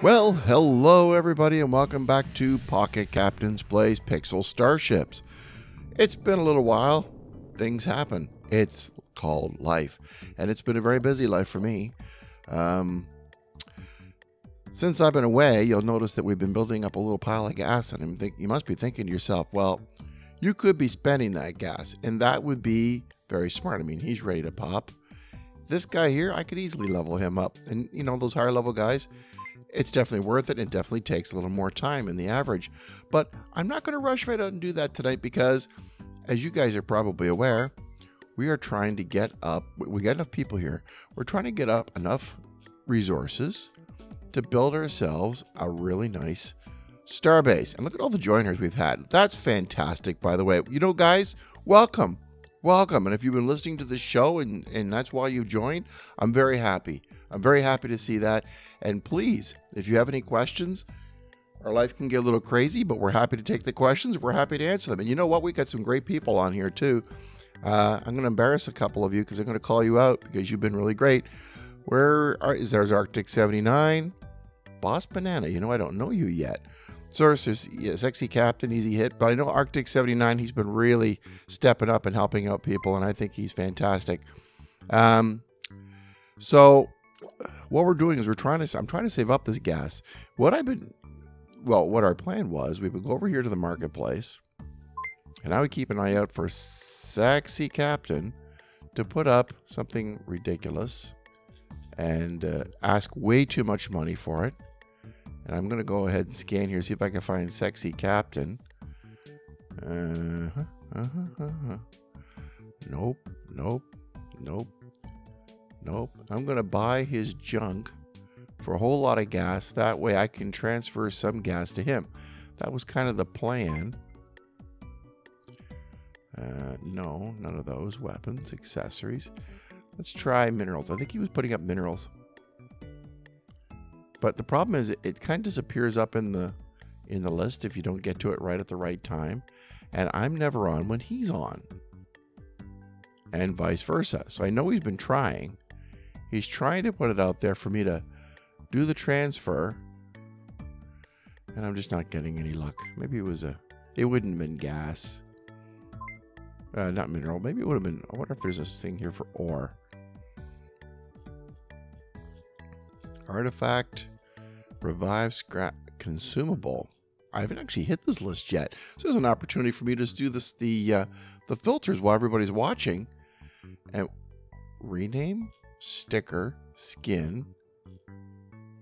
Well, hello everybody and welcome back to Pocket Captain's Plays Pixel Starships. It's been a little while. Things happen. It's called life. And it's been a very busy life for me. Since I've been away, you'll notice that we've been building up a little pile of gas, and you must be thinking to yourself, well, you could be spending that gas, and that would be very smart. I mean, he's ready to pop. This guy here, I could easily level him up. And you know, those higher level guys, it's definitely worth it. It definitely takes a little more time than the average. But I'm not going to rush right out and do that tonight because, as you guys are probably aware, we are trying to get up, we got enough people here, we're trying to get up enough resources to build ourselves a really nice starbase. And look at all the joiners we've had. That's fantastic, by the way. You know, guys, welcome. Welcome. And if you've been listening to the show and that's why you joined, I'm very happy. I'm very happy to see that. And please, if you have any questions, our life can get a little crazy, but we're happy to take the questions. We're happy to answer them. And you know what? We got some great people on here too. I'm going to embarrass a couple of you because I'm going to call you out because you've been really great. There's Arctic 79, Boss Banana. You know, I don't know you yet. Source is Sexy Captain, easy hit. But I know Arctic 79, he's been really stepping up and helping out people, and I think he's fantastic. So what we're doing is I'm trying to save up this gas. What our plan was, we would go over here to the marketplace, and I would keep an eye out for Sexy Captain to put up something ridiculous and ask way too much money for it. And I'm going to go ahead and scan here, see if I can find Sexy Captain. Nope. I'm going to buy his junk for a whole lot of gas. That way I can transfer some gas to him. That was kind of the plan. No, none of those. Weapons, accessories. Let's try minerals. I think he was putting up minerals. But the problem is it kind of disappears up in the list if you don't get to it right at the right time. And I'm never on when he's on. And vice versa. So I know he's been trying. He's trying to put it out there for me to do the transfer. And I'm just not getting any luck. Maybe it wouldn't have been gas. Not mineral. Maybe it would have been, I wonder if there's this thing here for ore. Artifact, revive, scrap, consumable. I haven't actually hit this list yet. So there's an opportunity for me to just do the filters while everybody's watching. And rename, sticker, skin,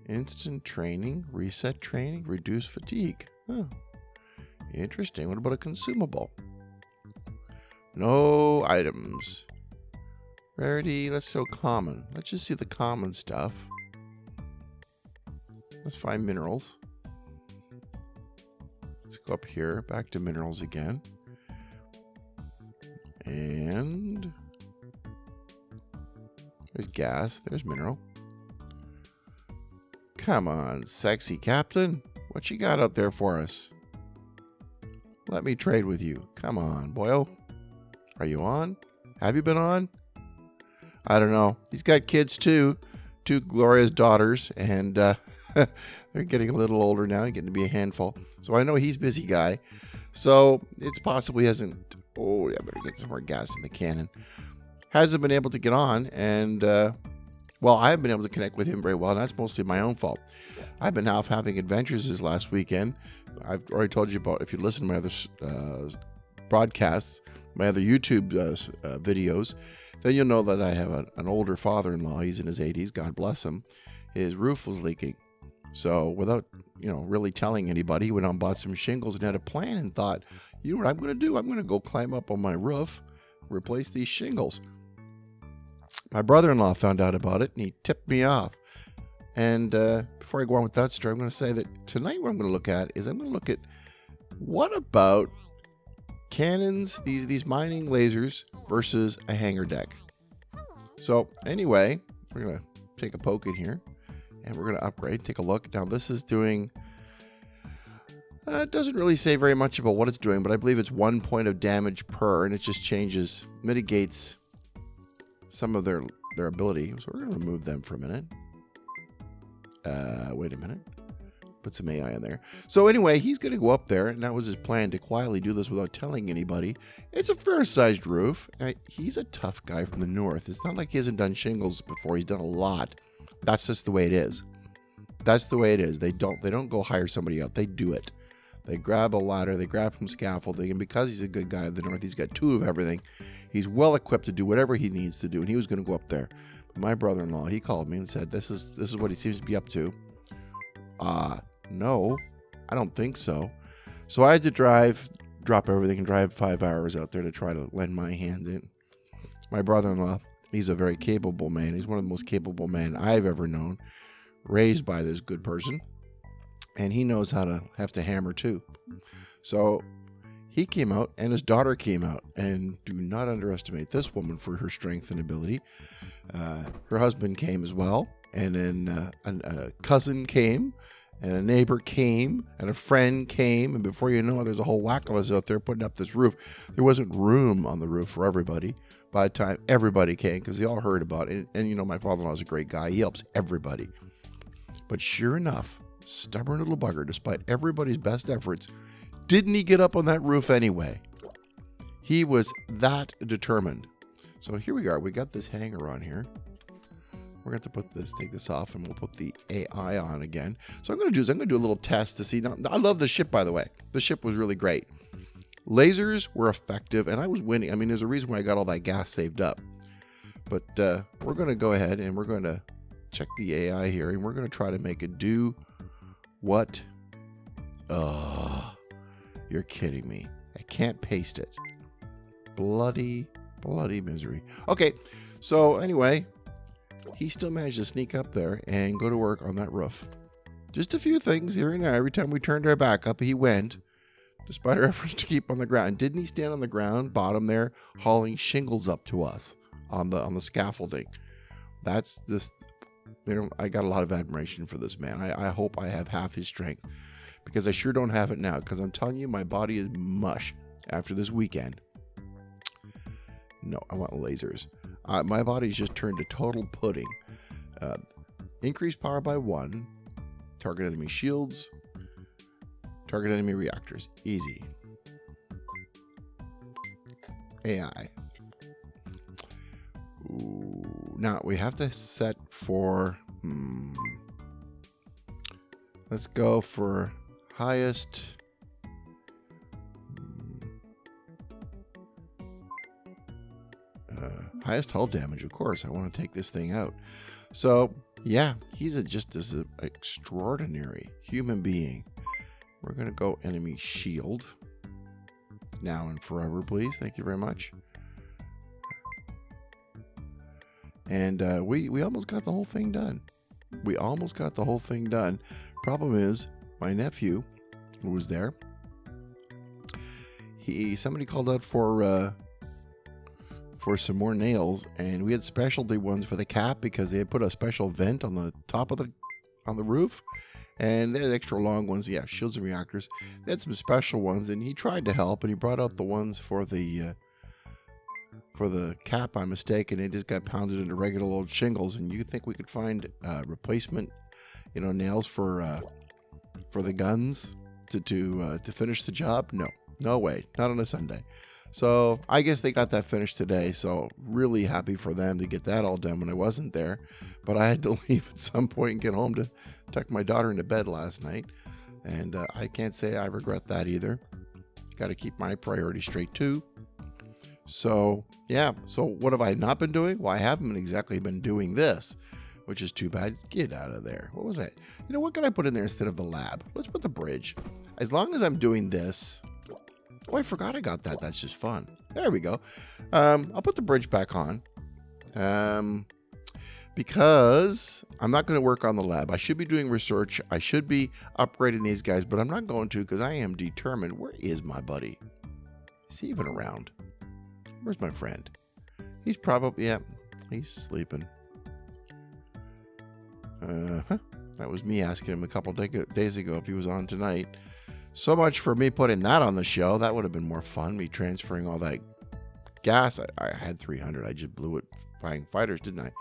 instant training, reset training, reduce fatigue. Oh, interesting. What about a consumable? No items. Rarity, let's go common. Let's just see the common stuff. Let's find minerals. Let's go up here, back to minerals again. And there's gas, there's mineral. Come on, Sexy Captain. What you got out there for us? Let me trade with you. Come on, boyo. Are you on? Have you been on? I don't know. He's got kids too. 2 glorious daughters, and they're getting a little older now, getting to be a handful. So I know he's a busy guy. So it's possible he hasn't. Oh, yeah, I better get some more gas in the cannon. Hasn't been able to get on, and well, I haven't been able to connect with him very well, and that's mostly my own fault. I've been off having adventures this last weekend. I've already told you about, if you listen to my other broadcasts, my other YouTube videos, then you'll know that I have an older father-in-law. He's in his 80s. God bless him. His roof was leaking. So without, really telling anybody, he went out and bought some shingles and had a plan and thought, you know what I'm going to do? I'm going to go climb up on my roof, replace these shingles. My brother-in-law found out about it, and he tipped me off. And before I go on with that story, I'm going to say that tonight what I'm going to look at is I'm going to look at what about cannons, these mining lasers versus a hangar deck. So anyway, we're going to take a poke in here and we're going to upgrade. Take a look. Now this is doing, it doesn't really say very much about what it's doing, but I believe it's 1 point of damage per, and it just mitigates some of their ability. So we're going to remove them for a minute. Wait a minute. Put some AI in there. So anyway, he's going to go up there, and that was his plan, to quietly do this without telling anybody. It's a fair-sized roof. He's a tough guy from the north. It's not like he hasn't done shingles before. He's done a lot. That's just the way it is. That's the way it is. They don't go hire somebody out. They do it. They grab a ladder. They grab some scaffolding. And because he's a good guy of the north, he's got 2 of everything. He's well equipped to do whatever he needs to do. And he was going to go up there. But my brother-in-law, he called me and said, this is what he seems to be up to. No, I don't think so. So I had to drop everything and drive 5 hours out there to try to lend my hand in. My brother-in-law, he's a very capable man. He's one of the most capable men I've ever known. Raised by this good person. And he knows how to have to hammer too. So he came out and his daughter came out. And do not underestimate this woman for her strength and ability. Her husband came as well. And then a cousin came. And a neighbor came, and a friend came, and before you know it, there's a whole whack of us out there putting up this roof. There wasn't room on the roof for everybody. By the time everybody came, because they all heard about it, and you know, my father-in-law is a great guy. He helps everybody. But sure enough, stubborn little bugger, despite everybody's best efforts, didn't he get up on that roof anyway? He was that determined. So here we are. We got this hanger on here. We're going to have to take this off, and we'll put the AI on again. So I'm going to do a little test to see. Now, I love the ship, by the way. The ship was really great. Lasers were effective, and I was winning. I mean, there's a reason why I got all that gas saved up. But we're going to go ahead, and we're going to check the AI here, and we're going to try to make it do what? You're kidding me. I can't paste it. Bloody misery. Okay, so anyway, he still managed to sneak up there and go to work on that roof. Just a few things here and there. Every time we turned our back up, he went, despite our efforts to keep on the ground. Didn't he stand on the ground, bottom there, hauling shingles up to us on the scaffolding? That's this. You know, I got a lot of admiration for this man. I hope I have half his strength, because I sure don't have it now. Because I'm telling you, my body is mush after this weekend. No, I want lasers. My body's just turned to total pudding. Increase power by 1. Target enemy shields. Target enemy reactors. Easy. AI. Ooh. Now, we have to set for... Let's go for highest... highest hull damage, of course. I want to take this thing out. So, yeah, he's just as an extraordinary human being. We're going to go enemy shield. Now and forever, please. Thank you very much. And we almost got the whole thing done. We almost got the whole thing done. Problem is, my nephew, who was there, somebody called out for some more nails, and we had specialty ones for the cap because they had put a special vent on the top of the roof, and they had extra long ones. Yeah, shields and reactors. They had some special ones, and he tried to help, and he brought out the ones for the cap by mistake, and it just got pounded into regular old shingles. And you think we could find replacement, nails for the guns to finish the job? No way, not on a Sunday. So I guess they got that finished today. So really happy for them to get that all done when I wasn't there. But I had to leave at some point and get home to tuck my daughter into bed last night. And I can't say I regret that either. Got to keep my priorities straight too. So yeah. So what have I not been doing? Well, I haven't exactly been doing this, which is too bad. Get out of there. What was that? What can I put in there instead of the lab? Let's put the bridge. As long as I'm doing this. Oh, I forgot I got that. That's just fun. There we go. I'll put the bridge back on. Because I'm not going to work on the lab. I should be doing research. I should be upgrading these guys, but I'm not going to because I am determined. Where is my buddy? Is he even around? Where's my friend? He's probably, yeah, he's sleeping. That was me asking him a couple days ago if he was on tonight. So much for me putting that on the show. That would have been more fun, me transferring all that gas. I had 300. I just blew it buying fighters, didn't I?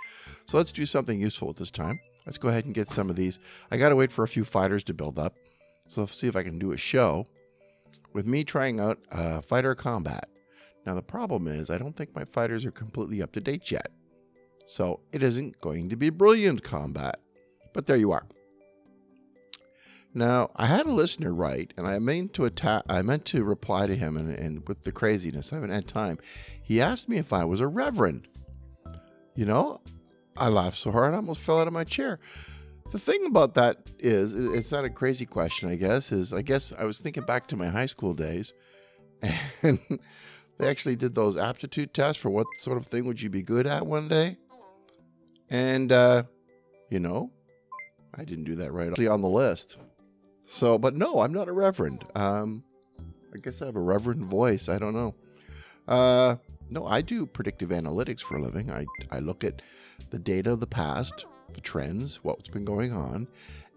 So let's do something useful at this time. Let's go ahead and get some of these. I got to wait for a few fighters to build up. So let's see if I can do a show with me trying out fighter combat. Now the problem is I don't think my fighters are completely up to date yet. So it isn't going to be brilliant combat. But there you are. Now, I had a listener write, and I meant to reply to him, and with the craziness, I haven't had time. He asked me if I was a reverend. You know, I laughed so hard I almost fell out of my chair. The thing about that is, it's not a crazy question, I guess I was thinking back to my high school days, and they actually did those aptitude tests for what sort of thing would you be good at one day. And, you know, I didn't do that right on the list. So, but no, I'm not a reverend. I guess I have a reverend voice. I don't know. No, I do predictive analytics for a living. I look at the data of the past, the trends, what's been going on,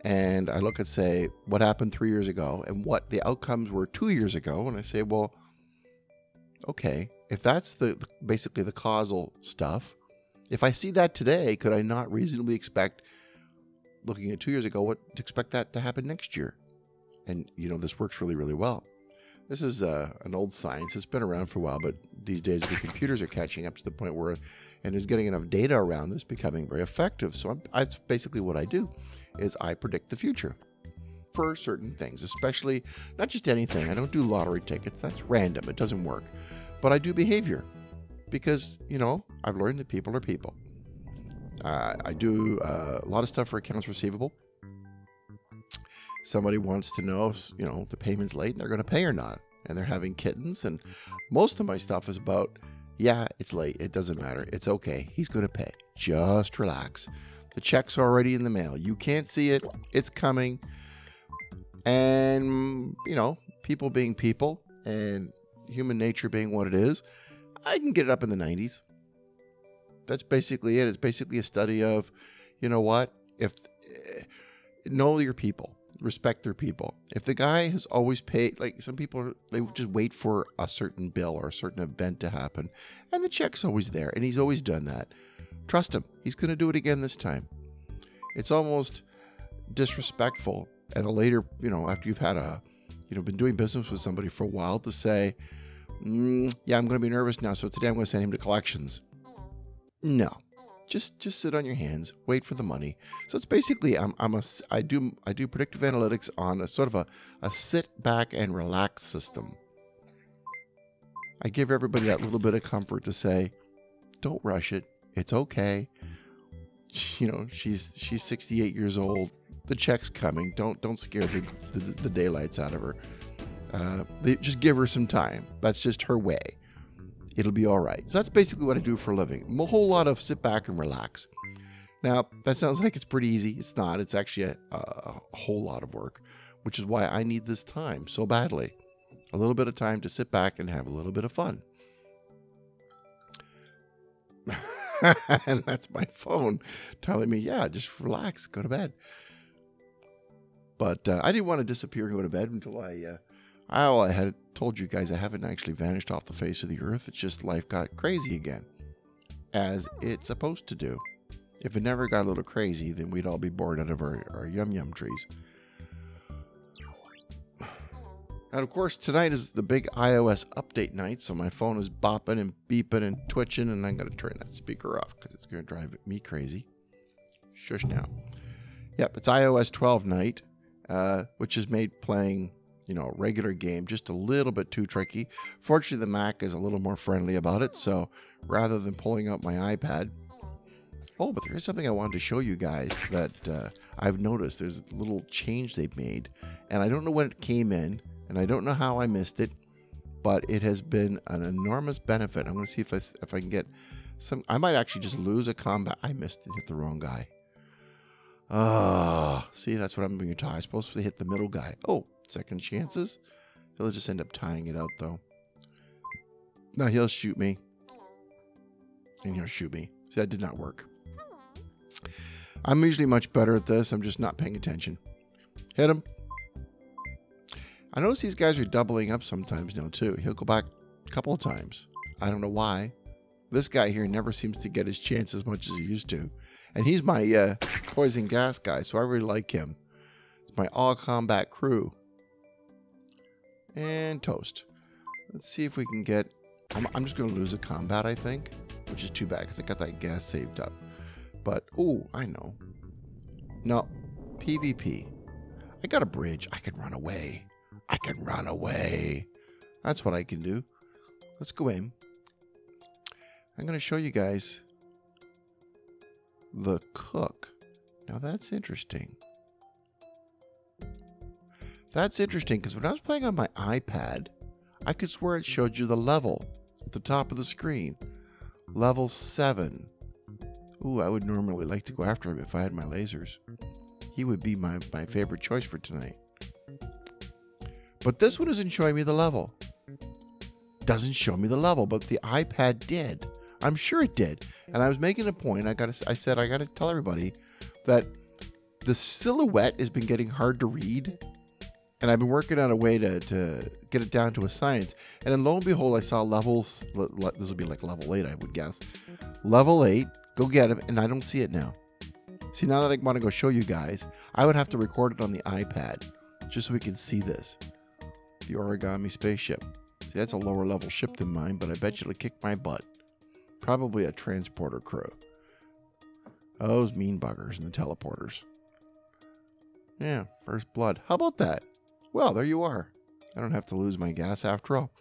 and I look at, say, what happened 3 years ago and what the outcomes were 2 years ago. And I say, well, okay, if that's basically the causal stuff, if I see that today, could I not reasonably expect, looking at 2 years ago, what to expect that to happen next year? And, you know, this works really, really well. This is an old science. It's been around for a while, but these days the computers are catching up to the point where, and there's getting enough data around this becoming very effective. So that's basically what I do, is I predict the future for certain things, especially not just anything. I don't do lottery tickets. That's random. It doesn't work. But I do behavior because, you know, I've learned that people are people. I do a lot of stuff for accounts receivable. Somebody wants to know if, you know, the payment's late and they're going to pay or not. And they're having kittens. And most of my stuff is about, yeah, it's late. It doesn't matter. It's okay. He's going to pay. Just relax. The check's already in the mail. You can't see it. It's coming. And, you know, people being people and human nature being what it is, I can get it up in the 90s. That's basically it. It's basically a study of, you know what, know your people, respect their people. If the guy has always paid, like some people, they just wait for a certain bill or a certain event to happen, and the check's always there, and he's always done that. Trust him. He's going to do it again this time. It's almost disrespectful at a later, you know, after you've had been doing business with somebody for a while to say, yeah, I'm going to be nervous now, so today I'm going to send him to collections. No, just sit on your hands, wait for the money. So it's basically I do predictive analytics on a sort of a sit back and relax system. I give everybody that little bit of comfort to say, don't rush it. It's okay. You know, she's 68 years old. The check's coming. Don't scare the daylights out of her. Just give her some time. That's just her way. It'll be all right. So that's basically what I do for a living. A whole lot of sit back and relax. Now, that sounds like it's pretty easy. It's not. It's actually a whole lot of work, which is why I need this time so badly. A little bit of time to sit back and have a little bit of fun. And that's my phone telling me, yeah, just relax, go to bed. But I didn't want to disappear and go to bed until I had told you guys I haven't actually vanished off the face of the earth. It's just life got crazy again, as it's supposed to do. If it never got a little crazy, then we'd all be bored out of our yum-yum trees. And of course, tonight is the big iOS update night, so my phone is bopping and beeping and twitching, and I'm going to turn that speaker off because it's going to drive me crazy. Shush now. Yep, it's iOS 12 night, which has made playing, you know, a regular game just a little bit too tricky. Fortunately, the Mac is a little more friendly about it, so rather than pulling out my iPad... Oh, but there is something I wanted to show you guys that I've noticed. There's a little change they've made, and I don't know when it came in, and I don't know how I missed it, but it has been an enormous benefit. I'm going to see if I can get some... I might actually just lose a combat. I missed it, hit the wrong guy. See, that's what I'm being taught. I'm supposed to hit the middle guy. Oh, second chances. He'll just end up tying it out, though. No, he'll shoot me. And he'll shoot me. See, that did not work. I'm usually much better at this. I'm just not paying attention. Hit him. I notice these guys are doubling up sometimes now, too. He'll go back a couple of times. I don't know why. This guy here never seems to get his chance as much as he used to. And he's my poison gas guy, so I really like him. It's my all-combat crew. And toast. Let's see if we can get... I'm just going to lose a combat, I think. Which is too bad, because I got that gas saved up. But, ooh, I know. No. PvP. I got a bridge. I can run away. I can run away. That's what I can do. Let's go in. I'm going to show you guys the cook. Now, that's interesting. That's interesting, because when I was playing on my iPad, I could swear it showed you the level at the top of the screen. Level 7. Ooh, I would normally like to go after him if I had my lasers. He would be my favorite choice for tonight. But this one isn't showing me the level. Doesn't show me the level, but the iPad did. I'm sure it did. And I was making a point. I said I gotta tell everybody that the silhouette has been getting hard to read. And I've been working on a way to get it down to a science. And then lo and behold, I saw levels. This will be like level 8, I would guess. Level 8. Go get him. And I don't see it now. See, now that I want to go show you guys, I would have to record it on the iPad just so we can see this. The origami spaceship. See, that's a lower level ship than mine, but I bet you it'll kick my butt. Probably a transporter crew. Those mean buggers and the teleporters. Yeah, first blood. How about that? Well, there you are. I don't have to lose my gas after all.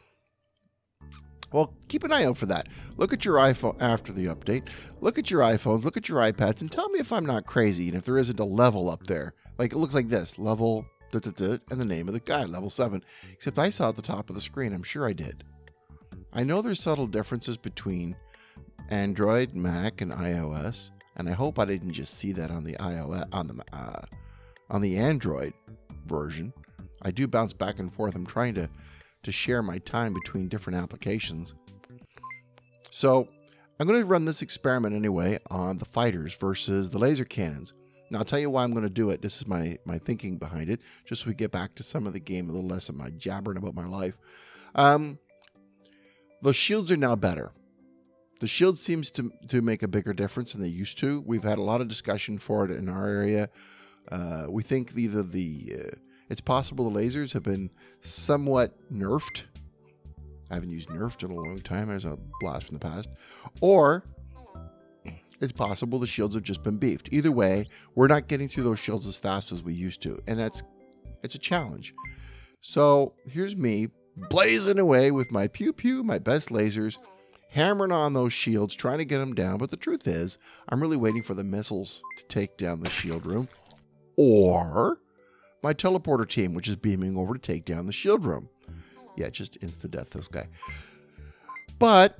Well, keep an eye out for that. Look at your iPhone after the update. Look at your iPhones, look at your iPads, and tell me if I'm not crazy and if there isn't a level up there. Like, it looks like this. Level, and the name of the guy, level 7. Except I saw at the top of the screen. I'm sure I did. I know there's subtle differences between Android, Mac, and iOS. And I hope I didn't just see that on the iOS, on the Android version. I do bounce back and forth. I'm trying to share my time between different applications. So I'm going to run this experiment anyway on the fighters versus the laser cannons. Now I'll tell you why I'm going to do it. This is my thinking behind it, just so we get back to some of the game, a little less of my jabbering about my life. The shields are now better. The shield seems to make a bigger difference than they used to. We've had a lot of discussion for it in our area. We think either it's possible the lasers have been somewhat nerfed. I haven't used nerfed in a long time as a blast from the past. Or it's possible the shields have just been beefed. Either way, we're not getting through those shields as fast as we used to. And it's a challenge. So here's me blazing away with my pew-pew, my best lasers, hammering on those shields, trying to get them down. But the truth is, I'm really waiting for the missiles to take down the shield room. Or my teleporter team, which is beaming over to take down the shield room. Yeah, just insta-death this guy. But,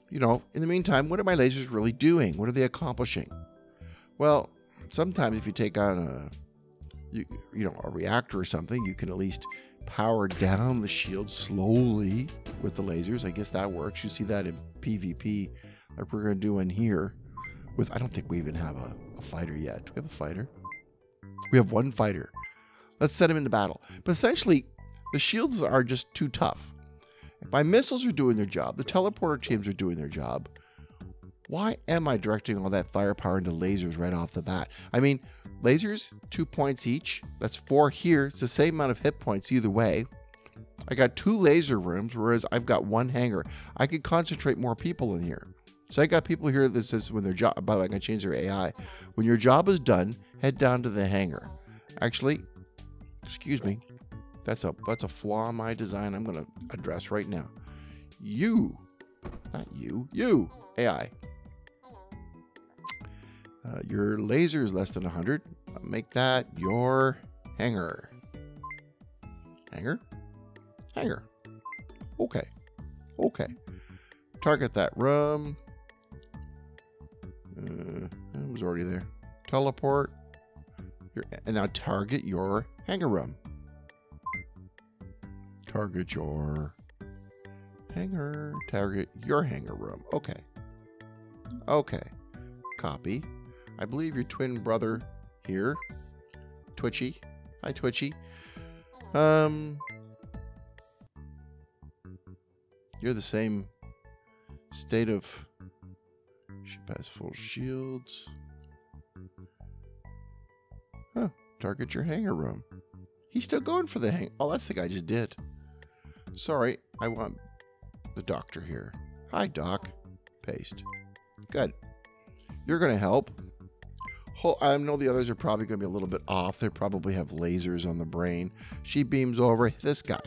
you know, in the meantime, what are my lasers really doing? What are they accomplishing? Well, sometimes if you take on a reactor or something, you can at least power down the shield slowly with the lasers. I guess that works. You see that in PvP, like we're going to do in here. I don't think we even have a fighter yet. Do we have a fighter? We have one fighter. Let's set him into battle. But essentially, the shields are just too tough. If my missiles are doing their job, the teleporter teams are doing their job, why am I directing all that firepower into lasers right off the bat? I mean, lasers, 2 points each. That's 4 here. It's the same amount of hit points either way. I got 2 laser rooms, whereas I've got 1 hangar. I could concentrate more people in here. So I got people here that says when their job, by the way, I'm going to change their AI. When your job is done, head down to the hangar. Actually, excuse me. That's a flaw in my design I'm going to address right now. You, not you, you, AI. Your laser is less than 100. Make that your hangar. Hangar? Hangar. Okay. Okay. Target that room. It was already there. Teleport. And now target your hangar room. Target your hangar. Target your hangar room. Okay. Okay. Copy. I believe your twin brother here. Twitchy. Hi, Twitchy. You're the same State of ship has full shields. Huh. Target your hangar room. He's still going for the hang. Oh, that's the guy I just did. Sorry, I want the doctor here. Hi, Doc. Paste. Good. You're going to help. I know the others are probably going to be a little bit off. They probably have lasers on the brain. She beams over. This guy,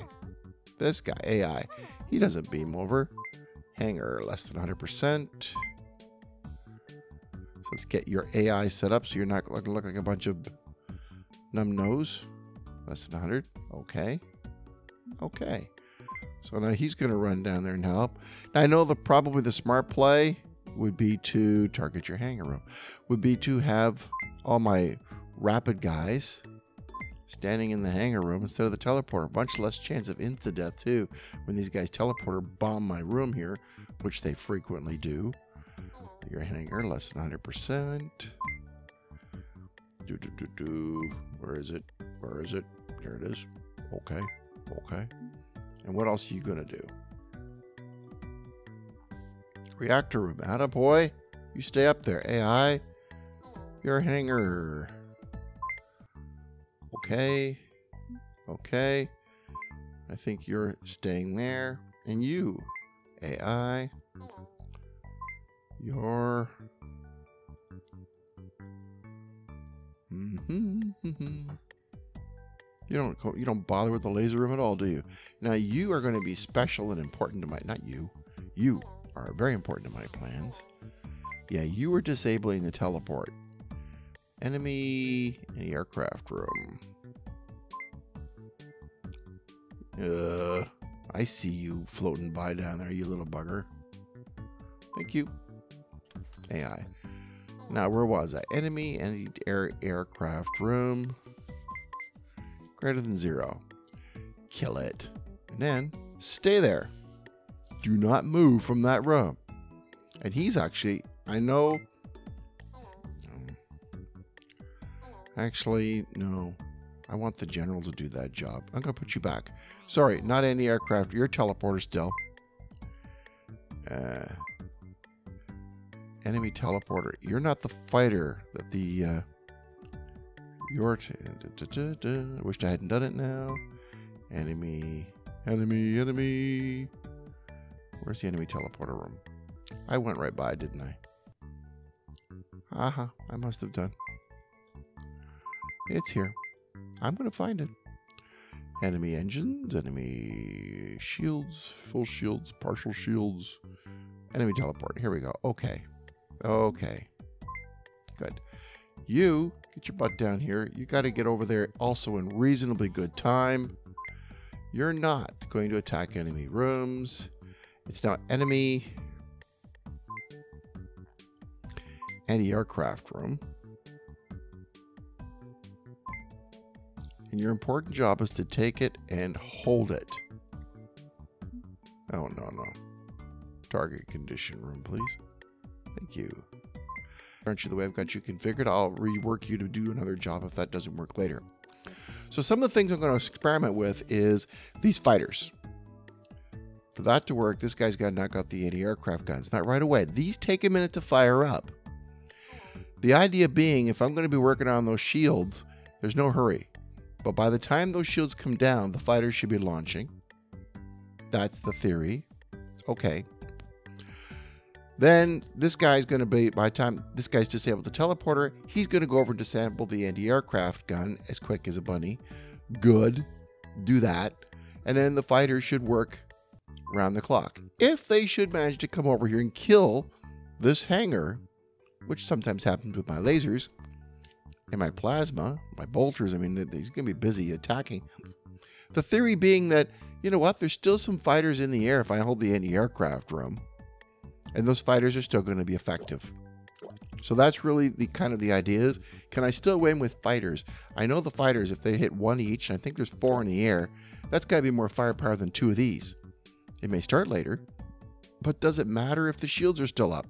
AI, he doesn't beam over. Hangar, less than 100%. So let's get your AI set up so you're not going to look like a bunch of numb nose. Less than 100. Okay. Okay. So now he's going to run down there and help. Now I know probably the smart play would be to target your hangar room. Would be to have all my rapid guys standing in the hangar room instead of the teleporter. Much less chance of insta-death too when these guys teleporter bomb my room here, which they frequently do. Your hangar, less than 100%. Where is it? Where is it? There it is. Okay. Okay. And what else are you going to do? Reactor room. Attaboy. You stay up there. AI. Your hangar. Okay. Okay. I think you're staying there. And you, AI. Your... You don't bother with the laser room at all, do you? Now you are going to be special and important to my... Not you. You are very important to my plans. Yeah, you are disabling the teleport. Enemy in the aircraft room. I see you floating by down there, you little bugger. Thank you. AI. Now, where was I? Enemy and aircraft room. Greater than 0. Kill it. And then stay there. Do not move from that room. And he's actually, I know. Actually, no. I want the general to do that job. I'm going to put you back. Sorry, not any aircraft. You're a teleporter still. Enemy teleporter. You're not the fighter that the... You're... I wished I hadn't done it now. Enemy. Enemy. Enemy. Where's the enemy teleporter room? I went right by, didn't I? Aha. I must have done. It's here. I'm going to find it. Enemy engines. Enemy shields. Full shields. Partial shields. Enemy teleport. Here we go. Okay. Okay. Good. You, get your butt down here. You got to get over there also in reasonably good time. You're not going to attack enemy rooms. It's now enemy anti-aircraft room. And your important job is to take it and hold it. Oh, no, no. Target condition room, please. Thank you. Aren't you the way I've got you configured? I'll rework you to do another job if that doesn't work later. So some of the things I'm going to experiment with is these fighters. For that to work, this guy's got to knock out the anti-aircraft guns. Not right away. These take a minute to fire up. The idea being, if I'm going to be working on those shields, there's no hurry. But by the time those shields come down, the fighters should be launching. That's the theory. Okay. Then this guy's going to be, by the time this guy's disabled the teleporter, he's going to go over and disable the anti-aircraft gun as quick as a bunny. Good. Do that. And then the fighters should work around the clock. If they should manage to come over here and kill this hangar, which sometimes happens with my lasers and my plasma, my bolters, I mean, he's going to be busy attacking. The theory being that, you know what, there's still some fighters in the air if I hold the anti-aircraft room. And those fighters are still going to be effective. So that's really the kind of the idea is, can I still win with fighters? I know the fighters, if they hit 1 each, and I think there's 4 in the air, that's got to be more firepower than 2 of these. It may start later, but does it matter if the shields are still up?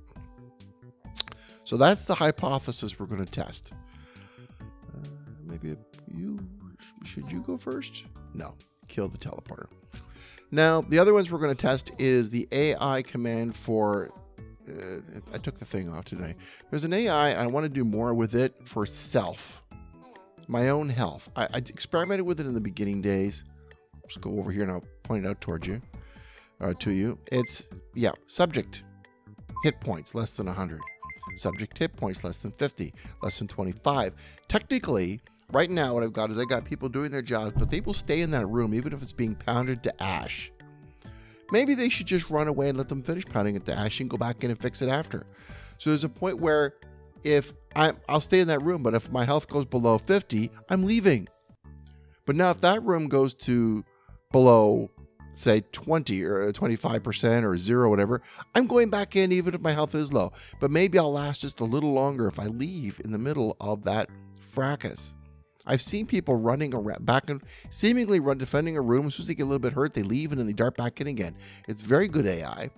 So that's the hypothesis we're going to test. Maybe should you go first? No, kill the teleporter. Now, the other ones we're going to test is the AI command for, I took the thing off today. There's an AI, I want to do more with it for self, my own health. I experimented with it in the beginning days. Just go over here and I'll point it out towards you, to you. It's, yeah, subject hit points less than 100. Subject hit points less than 50, less than 25. Technically, right now what I've got is I got people doing their jobs, but they will stay in that room even if it's being pounded to ash. Maybe they should just run away and let them finish pounding it to ash and go back in and fix it after. So there's a point where if I'll stay in that room, but if my health goes below 50, I'm leaving. But now if that room goes to below, say 20 or 25% or 0, whatever, I'm going back in even if my health is low. But maybe I'll last just a little longer if I leave in the middle of that fracas. I've seen people running around back and seemingly defending a room. As soon as they get a little bit hurt, they leave and then they dart back in again. It's very good AI.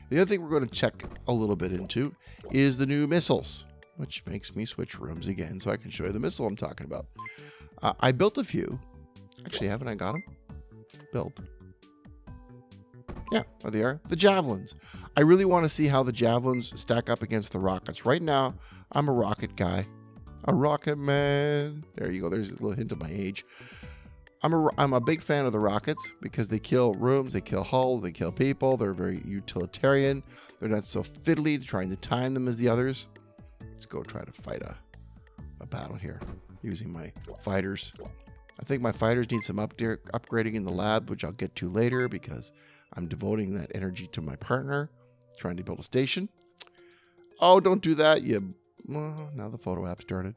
The other thing we're going to check a little bit into is the new missiles, which makes me switch rooms again so I can show you the missile I'm talking about. I built a few. Actually, haven't I got them built? Yeah, there they are. The javelins. I really want to see how the javelins stack up against the rockets. Right now, I'm a rocket guy. A rocket man. There you go. There's a little hint of my age. I'm a big fan of the rockets because they kill rooms, they kill hulls, they kill people. They're very utilitarian. They're not so fiddly trying to time them as the others. Let's go try to fight a battle here using my fighters. I think my fighters need some upgrading in the lab, which I'll get to later because I'm devoting that energy to my partner, trying to build a station. Oh, don't do that, you... Well, now the photo app started.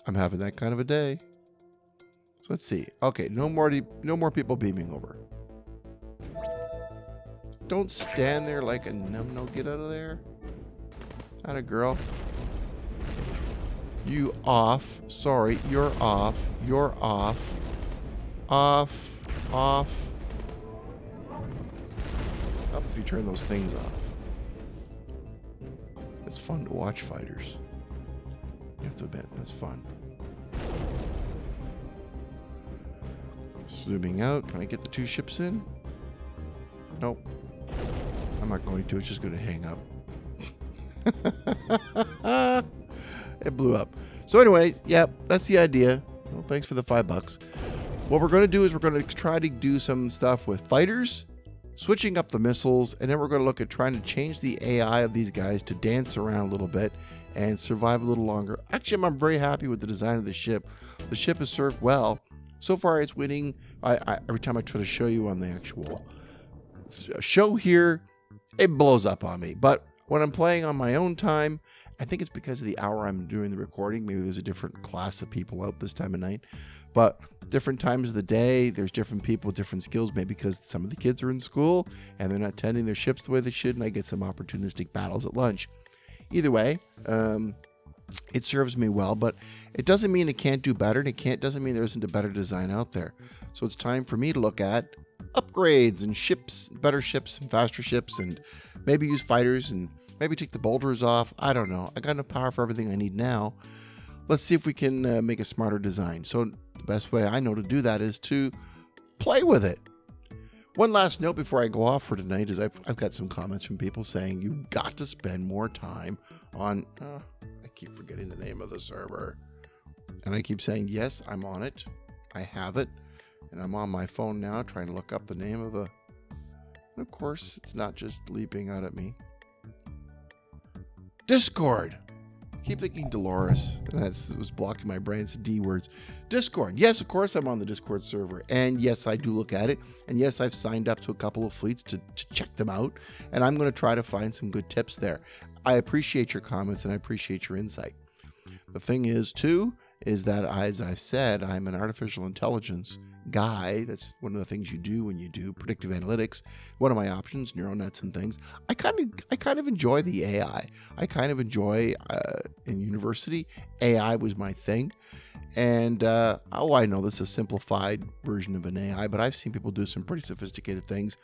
I'm having that kind of a day. So let's see. Okay, no more people beaming over. Don't stand there like a no. Get out of there. Atta girl. You off. Sorry, you're off. You're off. Off. Off. Up if you turn those things off. It's fun to watch fighters. You have to admit, that's fun. Zooming out. Can I get the 2 ships in? Nope. I'm not going to. It's just going to hang up. It blew up. So anyway, yeah, that's the idea. Well, thanks for the $5. What we're going to do is we're going to try to do some stuff with fighters, switching up the missiles, and then we're going to look at trying to change the AI of these guys to dance around a little bit and survive a little longer. Actually, I'm very happy with the design of the ship. The ship has served well. So far, it's winning. Every time I try to show you on the actual show here, it blows up on me. But when I'm playing on my own time, I think it's because of the hour I'm doing the recording. Maybe there's a different class of people out this time of night. But different times of the day, there's different people with different skills. Maybe because some of the kids are in school and they're not tending their ships the way they should, and I get some opportunistic battles at lunch. Either way, it serves me well, but it doesn't mean it can't do better, and it doesn't mean there isn't a better design out there. So it's time for me to look at upgrades and ships, better ships and faster ships, and maybe use fighters and maybe take the boulders off. I don't know. I got enough power for everything I need now. Let's see if we can make a smarter design. So the best way I know to do that is to play with it. One last note before I go off for tonight is I've got some comments from people saying you've got to spend more time on... I keep forgetting the name of the server. And I keep saying, yes, I'm on it. I have it. And I'm on my phone now trying to look up the name of the... And of course, it's not just leaping out at me. Discord. Keep thinking Dolores. It was blocking my brain. It's D words. Discord. Yes, of course I'm on the Discord server. And yes, I do look at it. And yes, I've signed up to a couple of fleets to check them out. And I'm going to try to find some good tips there. I appreciate your comments and I appreciate your insight. The thing is, too, is that, as I've said, I'm an artificial intelligence guy. That's one of the things you do when you do predictive analytics. One of my options, neural nets and things. I kind of enjoy the AI. I kind of enjoy, in university, AI was my thing. And, I know this is a simplified version of an AI, but I've seen people do some pretty sophisticated things.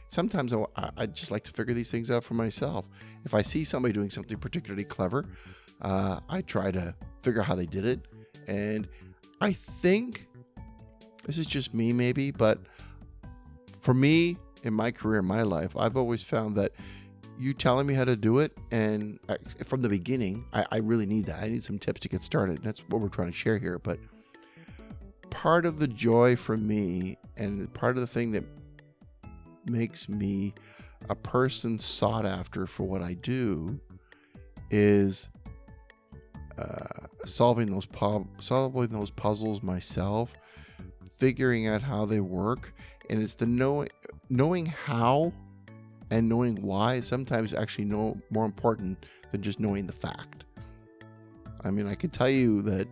Sometimes I just like to figure these things out for myself. If I see somebody doing something particularly clever, I try to figure out how they did it. And I think, this is just me maybe, but For me, in my career, in my life, I've always found that you telling me how to do it, and from the beginning, I really need that. I need some tips to get started. That's what we're trying to share here. But part of the joy for me, and part of the thing that makes me a person sought after for what I do, is solving those puzzles myself, figuring out how they work. And it's the knowing how and knowing why is sometimes actually more important than just knowing the fact. I mean, I could tell you that,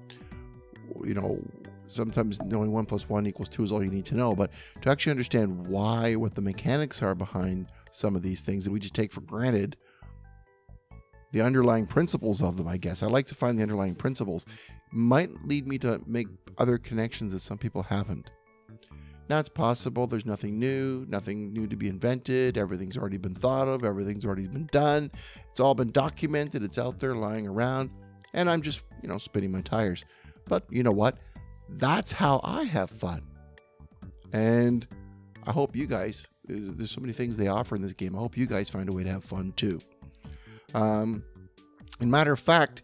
sometimes knowing 1 + 1 = 2 is all you need to know, but to actually understand what the mechanics are behind some of these things that we just take for granted, the underlying principles of them, I guess. I like to find the underlying principles, might lead me to make other connections that some people haven't. Now, it's possible there's nothing new to be invented. Everything's already been thought of. Everything's already been done. It's all been documented. It's out there lying around. And I'm just, spinning my tires. But you know what? That's how I have fun. And I hope you guys, there's so many things they offer in this game. I hope you guys find a way to have fun too. Matter of fact,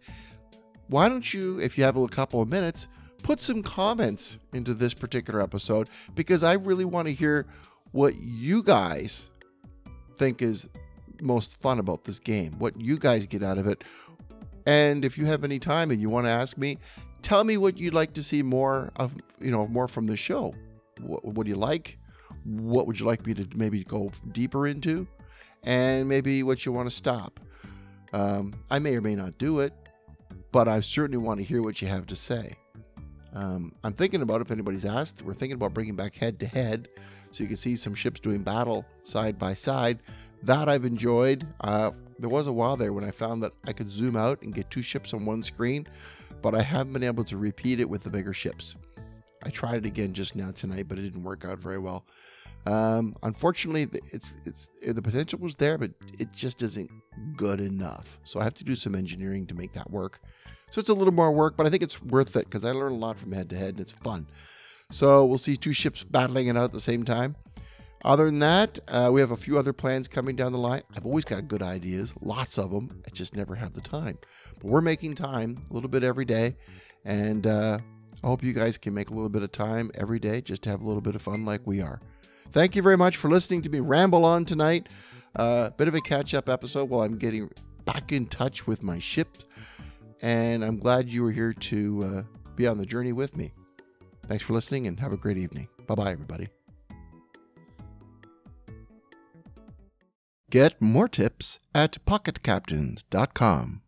why don't you, if you have a couple of minutes, put some comments into this particular episode, because I really want to hear what you guys think is most fun about this game, what you guys get out of it. And if you have any time and you want to ask me, tell me what you'd like to see more of, more from the show. What do you like? What would you like me to maybe go deeper into? And maybe what you want to stop. I may or may not do it, but I certainly want to hear what you have to say. I'm thinking about, if anybody's asked, we're thinking about bringing back head-to-head, so you can see some ships doing battle side by side. That I've enjoyed. There was a while there when I found that I could zoom out and get 2 ships on one screen, but I haven't been able to repeat it with the bigger ships. I tried it again just now tonight, but it didn't work out very well. Unfortunately, the potential was there, but it just isn't good enough. So I have to do some engineering to make that work. So it's a little more work, but I think it's worth it because I learn a lot from head-to-head and it's fun. So we'll see 2 ships battling it out at the same time. Other than that, we have a few other plans coming down the line. I've always got good ideas, lots of them. I just never have the time. But we're making time a little bit every day. And I hope you guys can make a little bit of time every day just to have a little bit of fun like we are. Thank you very much for listening to me ramble on tonight. Bit of a catch-up episode while I'm getting back in touch with my ship. And I'm glad you were here to be on the journey with me. Thanks for listening and have a great evening. Bye-bye, everybody. Get more tips at pocketcaptains.com.